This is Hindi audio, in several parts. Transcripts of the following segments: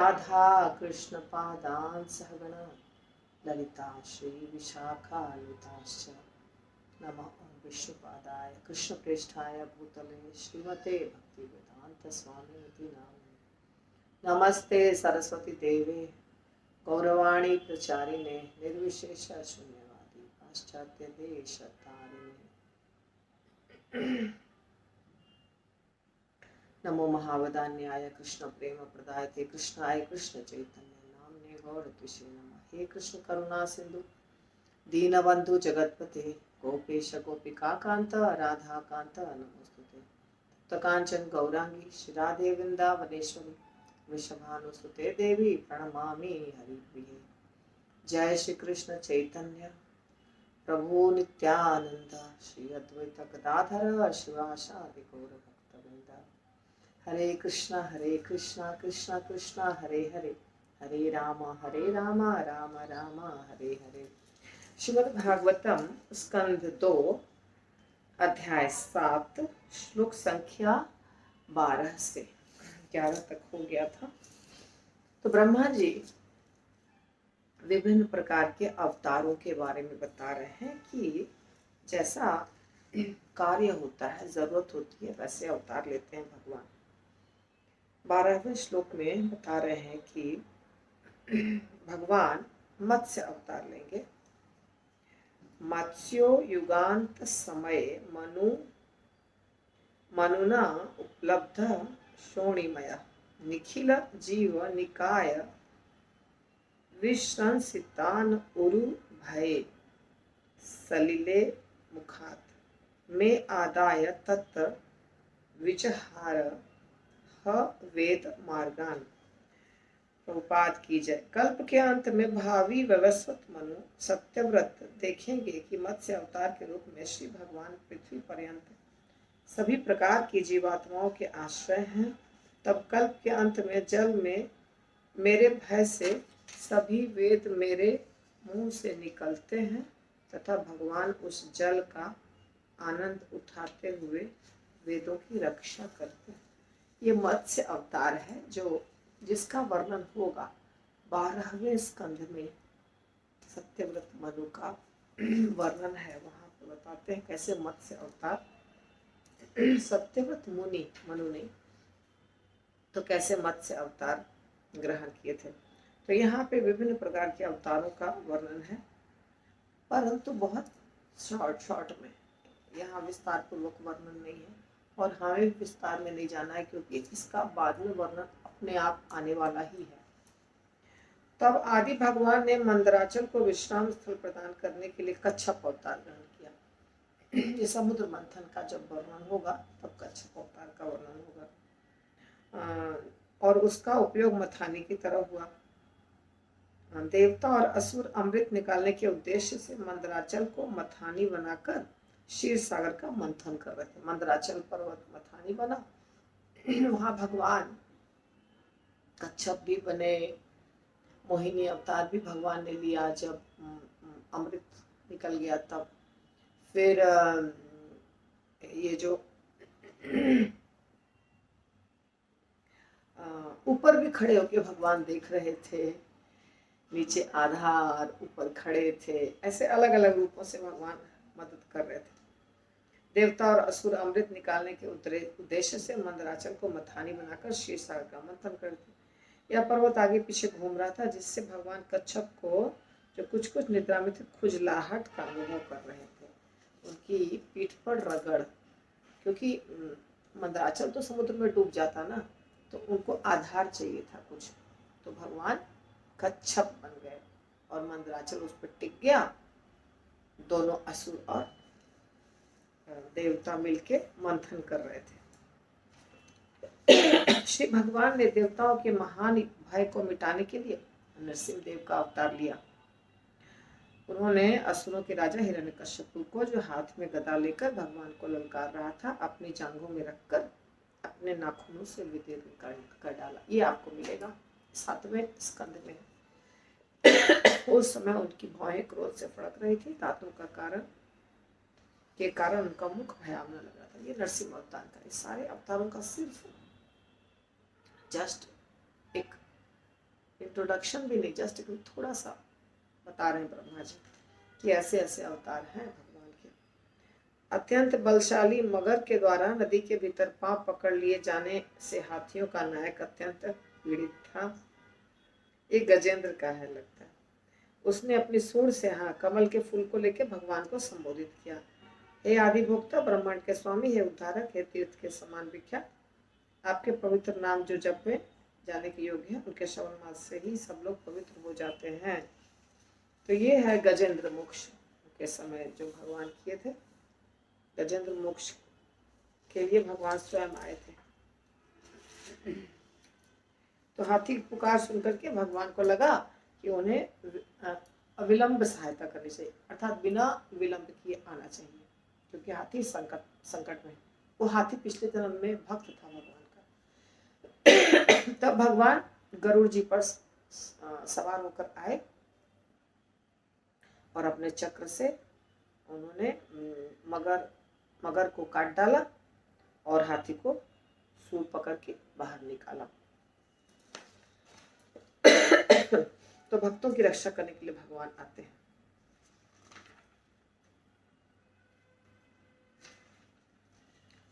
राधा कृष्ण पादान सहगण ललिता श्री विशाखान्विताश्च नमः ओं विष्णुपादाय कृष्णप्रेष्ठाय भूतले श्रीमते भक्तिवेदांत स्वामी इति नामिने नमस्ते सरस्वती देवे गौरवाणी प्रचारिणे निर्विशेष शून्यवादी पाश्चात्य देश तारिणे नमो महावदान्याय कृष्ण प्रेम प्रदायते कृष्णाय कृष्ण चैतन्य नामने गौरतुषे नमः। हे कृष्ण करुणा सिंधु दीनबंधु जगतपते गोपेश गोपिका कांत राधा कांत नमोस्तुते तप्त कांचन गौरांगी श्रीराधे वृंदावनेश्वरी वृषभानुसुते देवी प्रणमामि हरिप्रिये। जय श्री कृष्ण चैतन्य प्रभु नित्यानंद श्री अद्वैत गदाधर शिवासादि गौर भक्तवृंद। हरे कृष्णा कृष्णा कृष्णा हरे हरे हरे राम राम राम हरे हरे। श्रीमद् भागवतम स्कंध 2 अध्याय 7 श्लोक संख्या 12 से 11 तक हो गया था। तो ब्रह्मा जी विभिन्न प्रकार के अवतारों के बारे में बता रहे हैं कि जैसा कार्य होता है, जरूरत होती है, वैसे अवतार लेते हैं भगवान। 12वें श्लोक में बता रहे हैं कि भगवान मत्स्य अवतार लेंगे। मत्स्यो युगांत समय मनुना उपलब्ध शोणिमय निखिल जीव निकाय विश्रंसितान उरु भये सलिले मुखात में आदाय तत्र विचहार वेद मार्गान। प्रभुपाद की जय। कल्प के अंत में भावी व्यवस्वत मनु सत्यव्रत देखेंगे कि मत्स्य अवतार के रूप में श्री भगवान पृथ्वी पर्यंत सभी प्रकार की जीवात्माओं के आश्रय हैं। तब कल्प के अंत में जल में मेरे भय से सभी वेद मेरे मुंह से निकलते हैं तथा भगवान उस जल का आनंद उठाते हुए वेदों की रक्षा करते हैं। ये मत्स्य अवतार है जो जिसका वर्णन होगा 12वें स्कंध में। सत्यव्रत मनु का वर्णन है, वहां पे बताते हैं कैसे मत्स्य अवतार सत्यव्रत मनु ने तो कैसे मत्स्य अवतार ग्रहण किए थे। तो यहाँ पे विभिन्न प्रकार के अवतारों का वर्णन है, परंतु बहुत शॉर्ट में, यहाँ विस्तार पूर्वक वर्णन नहीं है और हमें विस्तार में नहीं जाना है क्योंकि इसका बाद में वर्णन अपने आप आने वाला ही है। तब आदि भगवान ने मंदराचल को विश्राम स्थल प्रदान करने के लिए कच्छप अवतार ग्रहण किया। ये समुद्र मंथन का जब वर्णन होगा तब कच्छप अवतार का वर्णन होगा और उसका उपयोग मथानी की तरह हुआ। देवता और असुर अमृत निकालने के उद्देश्य से मंदराचल को मथानी बनाकर क्षीर सागर का मंथन कर रहे थे। मंदराचल पर्वत मथानी बना, वहां भगवान कच्छप भी बने, मोहिनी अवतार भी भगवान ने लिया जब अमृत निकल गया तब। फिर ये जो ऊपर भी खड़े होके भगवान देख रहे थे, नीचे आधार ऊपर खड़े थे, ऐसे अलग अलग रूपों से भगवान मदद कर रहे थे। देवता और असुर अमृत निकालने के उद्देश्य से मंदराचल को मथानी बनाकर क्षीर सागर का मंथन करते। यह पर्वत आगे पीछे घूम रहा था जिससे भगवान कच्छप को जो कुछ कुछ निद्रा में थे खुजलाहट का अनुभव कर रहे थे। उनकी पीठ पर रगड़, क्योंकि मंदराचल तो समुद्र में डूब जाता ना, तो उनको आधार चाहिए था कुछ, तो भगवान कच्छप बन गए और मंदराचल उस पर टिक गया। दोनों असुर और देवता मिलके मंथन कर रहे थे। श्री भगवान ने देवताओं के महान भय को मिटाने के लिए नरसिंह देव का अवतार लिया। उन्होंने असुरों के राजा हिरण्यकश्यप को, जो हाथ में गदा लेकर भगवान को ललकार रहा था, अपनी जांघों में रखकर अपने नाखूनों से विदीर्ण कर डाला। ये आपको मिलेगा 7वें स्कंद में। उस समय उनकी भौहें क्रोध से फड़क रही थी, दांतों के कारण उनका मुख भयावना लग रहा था। ये नरसिंह अवतार का, इस सारे अवतारों का सिर्फ जस्ट एक इंट्रोडक्शन भी नहीं, जस्ट थोड़ा सा बता रहे हैं ब्रह्मा जी कि ऐसे ऐसे अवतार हैं भगवान के। अत्यंत बलशाली मगर के द्वारा नदी के भीतर पांव पकड़ लिए जाने से हाथियों का नायक अत्यंत पीड़ित था। ये गजेंद्र का है लगता है। उसने अपनी सूंड से कमल के फूल को लेकर भगवान को संबोधित किया। हे आदि भोक्ता, ब्रह्मांड के स्वामी, हे उद्धारक, हे तीर्थ के समान विख्यात, आपके पवित्र नाम जो जप में जाने के योग्य है, उनके श्रवण मात्र से ही सब लोग पवित्र हो जाते हैं। तो ये है गजेंद्र मोक्ष के समय जो भगवान किए थे। गजेंद्र मोक्ष के लिए भगवान स्वयं आए थे। तो हाथी की पुकार सुनकर के भगवान को लगा कि उन्हें अविलंब सहायता करनी चाहिए, अर्थात बिना विलंब किए आना चाहिए, क्योंकि हाथी संकट में। वो हाथी पिछले जन्म में भक्त था भगवान का। तब भगवान गरुड़ जी पर सवार होकर आए और अपने चक्र से उन्होंने मगर को काट डाला और हाथी को सूंड पकड़ के बाहर निकाला। तो भक्तों की रक्षा करने के लिए भगवान आते हैं।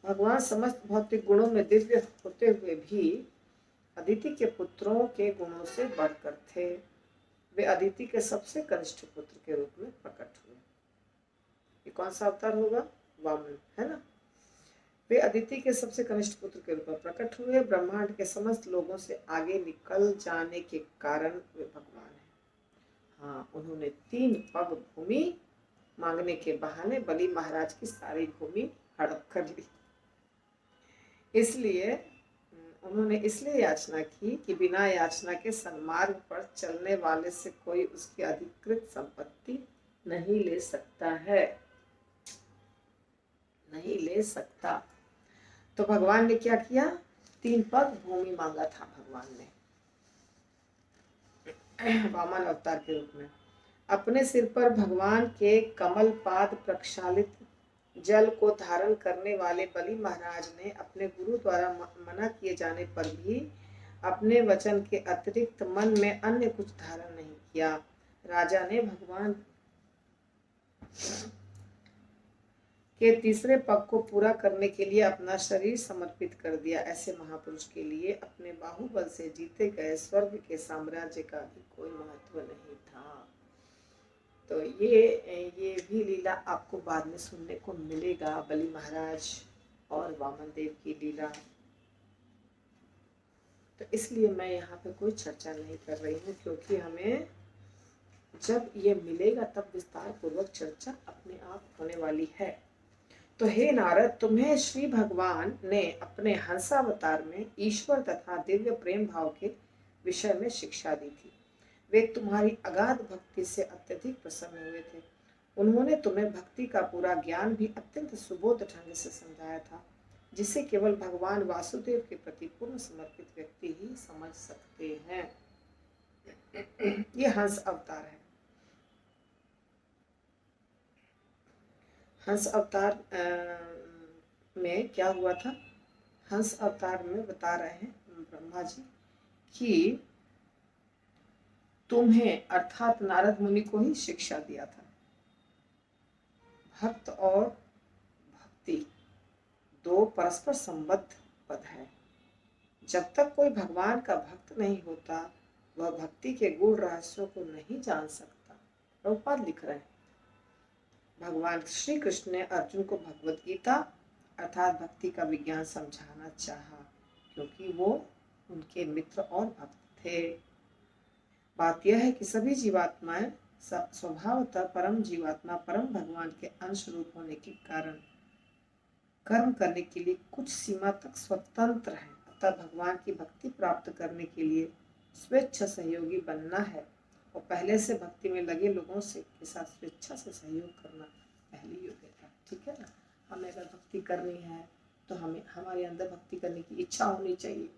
भगवान समस्त भौतिक गुणों में दिव्य होते हुए भी अदिति के पुत्रों के गुणों से बढ़कर थे। वे अदिति के सबसे कनिष्ठ पुत्र के रूप में प्रकट हुए। ये कौन सा अवतार होगा? वामन, है ना। वे अदिति के सबसे कनिष्ठ पुत्र के रूप में प्रकट हुए। ब्रह्मांड के समस्त लोगों से आगे निकल जाने के कारण वे भगवान हैं। हाँ, उन्होंने 3 पग भूमि मांगने के बहाने बलि महाराज की सारी भूमि हड़प कर ली। इसलिए उन्होंने इसलिए याचना की कि बिना याचना के सन्मार्ग पर चलने वाले से कोई उसकी अधिकृत संपत्ति नहीं ले सकता है, नहीं ले सकता। तो भगवान ने क्या किया? 3 पग भूमि मांगा था भगवान ने वामन अवतार के रूप में। अपने सिर पर भगवान के कमल पाद प्रक्षालित जल को धारण करने वाले बलि महाराज ने अपने गुरु द्वारा मना किए जाने पर भी अपने वचन के अतिरिक्त मन में अन्य कुछ धारण नहीं किया। राजा ने भगवान के तीसरे पग को पूरा करने के लिए अपना शरीर समर्पित कर दिया। ऐसे महापुरुष के लिए अपने बाहुबल से जीते गए स्वर्ग के साम्राज्य का भी कोई महत्व नहीं था। तो ये भी लीला आपको बाद में सुनने को मिलेगा, बलि महाराज और वामन देव की लीला। तो इसलिए मैं यहाँ पे कोई चर्चा नहीं कर रही हूँ, क्योंकि हमें जब ये मिलेगा तब विस्तार पूर्वक चर्चा अपने आप होने वाली है। तो हे नारद, तुम्हें श्री भगवान ने अपने हंसावतार में ईश्वर तथा दिव्य प्रेम भाव के विषय में शिक्षा दी थी। वे तुम्हारी अगाध भक्ति से अत्यधिक प्रसन्न हुए थे। उन्होंने तुम्हें भक्ति का पूरा ज्ञान भी अत्यंत सुबोध ढंग से समझाया था, जिसे केवल भगवान वासुदेव के प्रति पूर्ण समर्पित व्यक्ति ही समझ सकते हैं। ये हंस अवतार है। हंस अवतार में क्या हुआ था? हंस अवतार में बता रहे हैं ब्रह्मा जी कि तुम्हें अर्थात नारद मुनि को ही शिक्षा दिया था। भक्त और भक्ति 2 परस्पर संबद्ध पद है। जब तक कोई भगवान का भक्त नहीं होता, वह भक्ति के गूढ़ रहस्यों को नहीं जान सकता। प्रभुपाद लिख रहे हैं, भगवान श्री कृष्ण ने अर्जुन को भगवत गीता अर्थात भक्ति का विज्ञान समझाना चाहा, क्योंकि वो उनके मित्र और भक्त थे। बात यह है कि सभी जीवात्माएं स्वभावतः परम जीवात्मा परम भगवान के अंश रूप होने के कारण कर्म करने के लिए कुछ सीमा तक स्वतंत्र है। अतः भगवान की भक्ति प्राप्त करने के लिए स्वेच्छा सहयोगी बनना है और पहले से भक्ति में लगे लोगों से के साथ स्वेच्छा से सहयोग करना पहली योग्यता। ठीक है ना। हमें अगर भक्ति करनी है तो हमें हमारे अंदर भक्ति करने की इच्छा होनी चाहिए,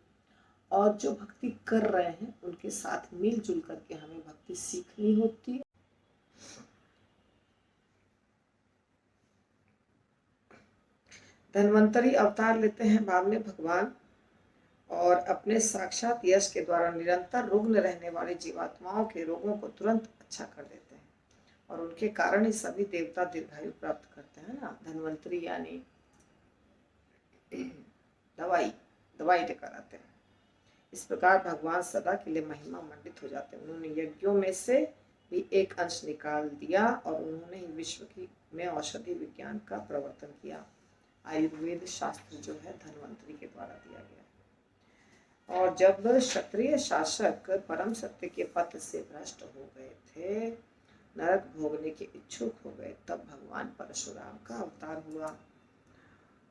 और जो भक्ति कर रहे हैं उनके साथ मिलजुल करके हमें भक्ति सीखनी होती है। धन्वंतरी अवतार लेते हैं बाद में भगवान, और अपने साक्षात यश के द्वारा निरंतर रुग्ण रहने वाले जीवात्माओं के रोगों को तुरंत अच्छा कर देते हैं, और उनके कारण ही सभी देवता दीर्घायु प्राप्त करते हैं ना। धन्वंतरी यानी दवाई दवाई लेकर आते हैं। इस प्रकार भगवान सदा के लिए महिमा मंडित हो जाते हैं। उन्होंने यज्ञों में से भी एक अंश निकाल दिया और उन्होंने ही विश्व की में औषधि विज्ञान का प्रवर्तन किया। आयुर्वेद शास्त्र जो है धन्वंतरी के द्वारा दिया गया। और जब क्षत्रिय शासक परम सत्य के पथ से भ्रष्ट हो गए थे, नरक भोगने के इच्छुक हो गए, तब भगवान परशुराम का अवतार हुआ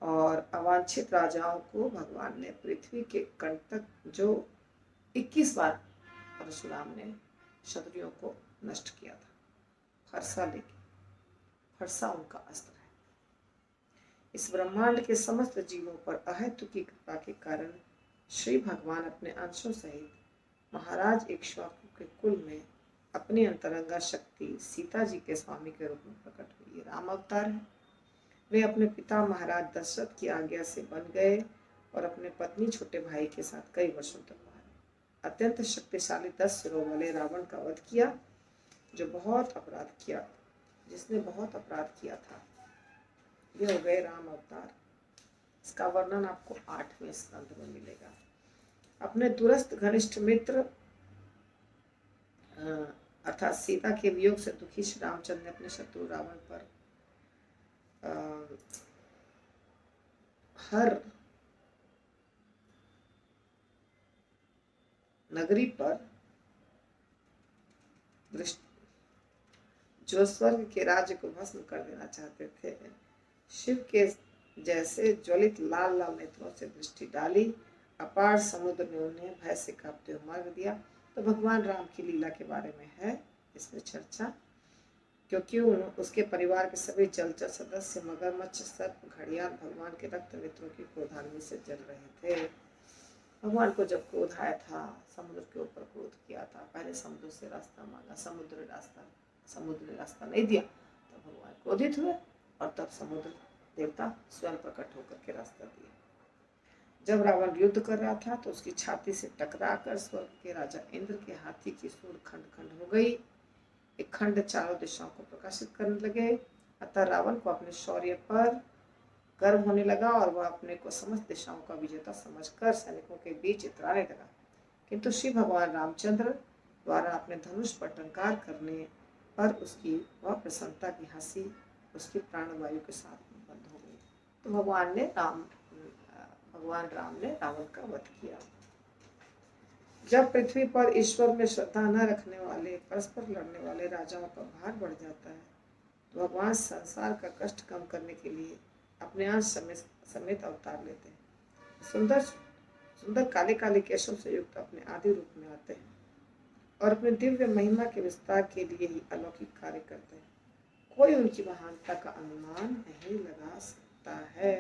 और अवांछित राजाओं को भगवान ने पृथ्वी के कंटक जो 21 बार परशुराम ने क्षत्रियों को नष्ट किया था, फरसा लेके। फरसा उनका अस्त्र है। इस ब्रह्मांड के समस्त जीवों पर अहेतु की कृपा के कारण श्री भगवान अपने अंशों सहित महाराज इक्ष्वाकु के कुल में अपनी अंतरंगा शक्ति सीता जी के स्वामी के रूप में प्रकट हुई। राम अवतार है। वे अपने पिता महाराज दशरथ की आज्ञा से बन गए और अपने पत्नी छोटे भाई के साथ कई वर्षों तक रहे। अत्यंत शक्तिशाली 10 सिरों वाले रावण का वध किया, जो बहुत अपराध किया, जिसने बहुत अपराध किया था। ये हो गए राम अवतार। इसका वर्णन आपको 8वें स्कंद में मिलेगा। अपने दूरस्थ घनिष्ठ मित्र अर्थात सीता के वियोग से दुखी श्री रामचंद्र ने अपने शत्रु रावण पर हर नगरी पर जो स्वर्ग के राज्य को भस्म कर देना चाहते थे, शिव के जैसे ज्वलित लाल लाल नेत्रों से दृष्टि डाली। अपार समुद्र ने उन्हें भय से कांपते हुए मार दिया। तो भगवान राम की लीला के बारे में है इसमें चर्चा, क्योंकि उसके परिवार के सभी जलचर सदस्य मगरमच्छ, सर्प, घड़ियाल भगवान के रक्त नेत्रों की क्रोधाग्नि से जल रहे थे। भगवान को जब क्रोध आया था, समुद्र के ऊपर क्रोध किया था, पहले समुद्र से रास्ता मांगा, समुद्र ने रास्ता नहीं दिया, तब भगवान क्रोधित हुए और तब समुद्र देवता स्वयं प्रकट होकर के रास्ता दिया। जब रावण युद्ध कर रहा था तो उसकी छाती से टकराकर स्वर्ग के राजा इंद्र के हाथी की सूंड खंड खंड हो गई। एक खंड चारों दिशाओं को प्रकाशित करने लगे। अतः रावण को अपने शौर्य पर गर्व होने लगा और वह अपने को समस्त दिशाओं का विजेता समझकर सैनिकों के बीच इतराने लगा। किंतु श्री भगवान रामचंद्र द्वारा अपने धनुष पर टंकार करने पर उसकी वह प्रसन्नता की हंसी उसकी प्राणवायु के साथ बंद हो गई। तो भगवान राम ने रावण का वध किया। जब पृथ्वी पर ईश्वर में श्रद्धा न रखने वाले, परस्पर लड़ने वाले राजाओं का भार बढ़ जाता है, तो भगवान संसार का कष्ट कम करने के लिए अपने अंश समेत अवतार लेते हैं। सुंदर सुंदर काले काले केशों से युक्त अपने आदि रूप में आते हैं और अपने दिव्य महिमा के विस्तार के लिए ही अलौकिक कार्य करते हैं। कोई उनकी महानता का अनुमान नहीं लगा सकता है।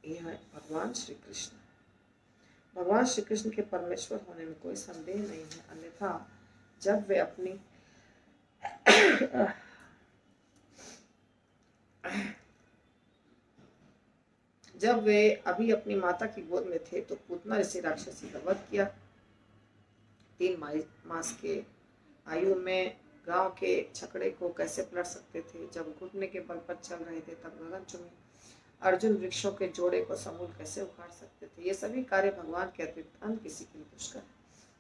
यह है भगवान श्री कृष्ण। भगवान श्री कृष्ण के परमेश्वर होने में कोई संदेह नहीं है, अन्यथा जब वे अभी अपनी माता की गोद में थे तो पूतना ऋषि राक्षसी का वध किया। 3 मास के आयु में गांव के छकड़े को कैसे पलट सकते थे। जब घुटने के बल पर चल रहे थे तब गगन चुमे अर्जुन वृक्षों के जोड़े को समूल कैसे उखाड़ सकते थे। ये सभी कार्य भगवान के अतिरिक्त अन्य किसी के लिए दुष्कर है।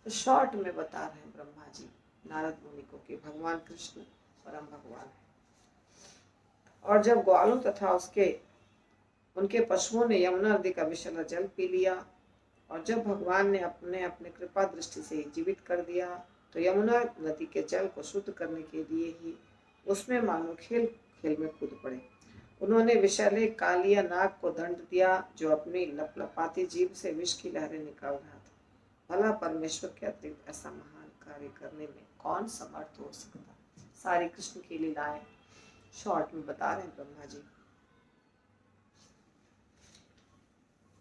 तो शॉर्ट में बता रहे हैं ब्रह्मा जी नारद मुनि को कि भगवान कृष्ण परम भगवान है। और जब ग्वालों तथा उनके पशुओं ने यमुना नदी का विषैला जल पी लिया और जब भगवान ने अपने कृपा दृष्टि से जीवित कर दिया, तो यमुना नदी के जल को शुद्ध करने के लिए ही उसमें मानो खेल खेल में कूद पड़े। उन्होंने विषैले कालिया नाग को दंड दिया जो अपनी लपलपाती जीभ से विष की लहरें निकाल रहा था। भला परमेश्वर के अतिरिक्त ऐसा महान कार्य करने में कौन समर्थ हो सकता। सारी कृष्ण की लीलाएं शॉर्ट में बता रहे हैं ब्रह्मा जी।